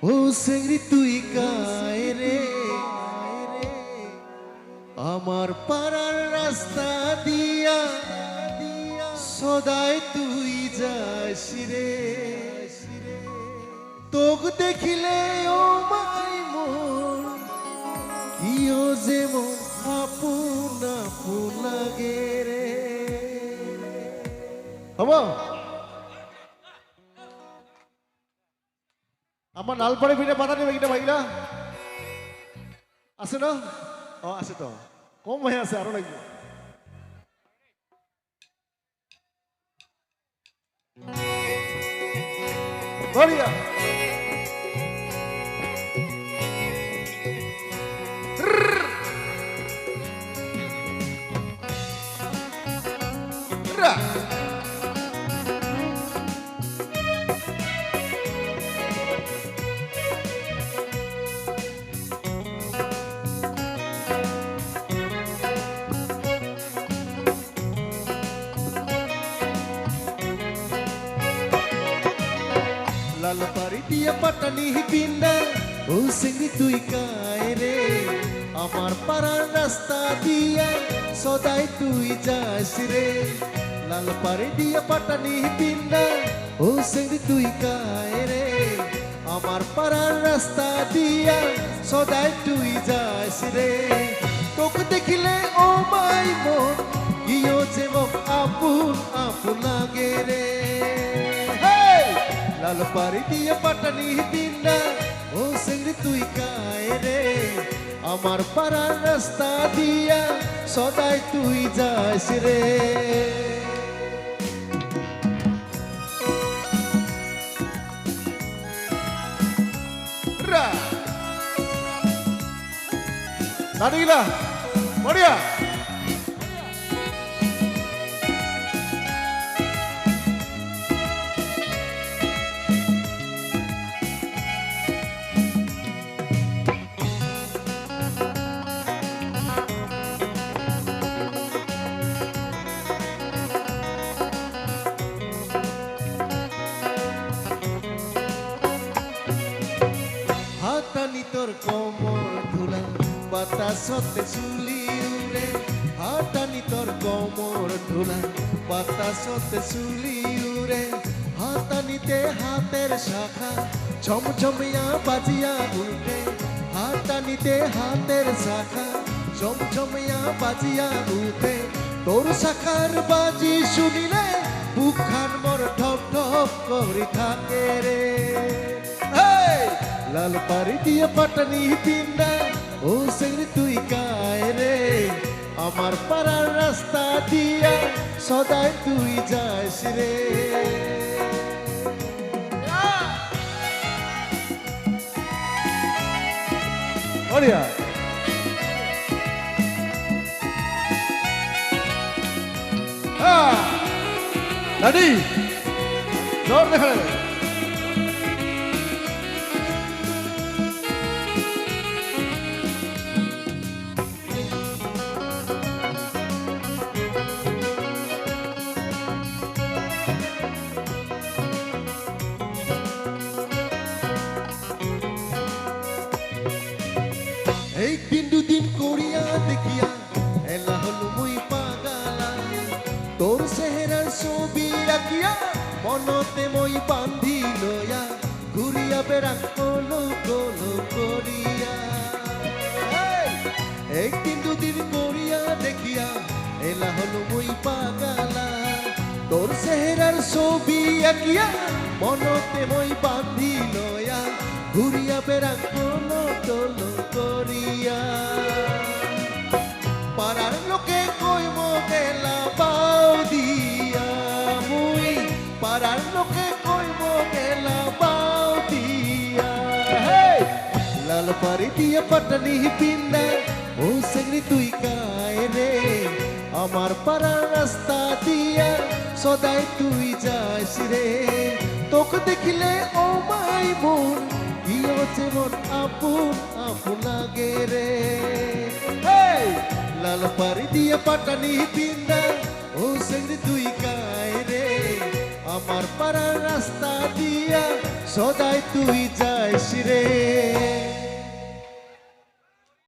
ও সেঙ্গরি তুই কায় রে আমার পাড়ার রাস্তা দিয়া সদাই তুই যাস রে তোক দেখিলে ও মাই মন কিও যে মন আপন আপন লাগে রে হবো আমার নালপাড়ে ফিরে পাতা নেবে কিনা ভাইরা আছে না ও আছে তো কম হয়ে আছে আরো লাগবে বড়িয়া লাল পারি দিয়া পাটানি পিন্ডা ও সিংড়ি তুই কায় রে আমার পাড়ার রাস্তা দিয়া সদাই তুই যাস রে লাল পারি দিয়া পাটানি পিন্ডা ও সিংড়ি তুই কায় রে আমার পাড়ার রাস্তা দিয়া সদাই তুই যাস রে তোকে দেখিলে ও মাই মন কিও যে মোক আপন আপন লাগে রে লাল পারি দিয়ে পাটানি পিন্ডা ও সিংড়ি তুই কায় রে আমার পাড়ার রাস্তা দিয়া সদাই তুই যাস রে দাঁড়িয়ে বড়িয়া হাতানি তোর কোমর ধুলা বাতাসতে চুলি উড়ে হাতানি তোর কোমর ধুলা বাতাসতে চুলি উড়ে হাতানিতে হাতের শাখা ঝমঝমিয়া বাজিয়া উঠে হাতানিতে হাতের শাখা ঝমঝমিয়া বাজিয়া উঠে তোর শাখার বাজি শুনিলে বুকখান মোর ঠপ ঠপ করে থাকে রে লাল পারি দিয়ে পাটানি পিন্ডা ও সিংড়ি তুই কায় রে আমার পাড়ার রাস্তা দিয়া সদাই তুই যাস রে বড়িয়া দাদি জোর দেখা এই দিন দুদিন করিয়া দেখিয়া এলা হল মুই পাগালা তোর চেহারার ছবি আঁকিয়া মনতে মই বান্ধি লয়া ঘুরিয়া বেড়া কলো কলো করিয়া একদিন দুদিন করিয়া দেখিয়া এলা হল মুই পাগালা তোর চেহারার ছবি আঁকিয়া মনতে মই বান্ধি লয়া ঘুরিয়া বেড়া কলো কলো করিয়া পাড়ার লোকে কইব গেলা বাউ দিয়া মুই পাড়ার লোকে কইব গেলা বাউ দিয়া লাল পারি দিয়ে পাটানি পিন্ডা ও সিংড়ি তুই কায় রে আমার পাড়ার রাস্তা দিয়া সদাই তুই যাস রে তোকে দেখিলে ও মাই মন কিও যে মন আপন আপন লাগে রে লাল পারি দিয়ে পাটানি পিন্ডা ও সিংড়ি তুই কায় রে আমার পাড়ার রাস্তা দিয়া সদাই তুই যাইস রে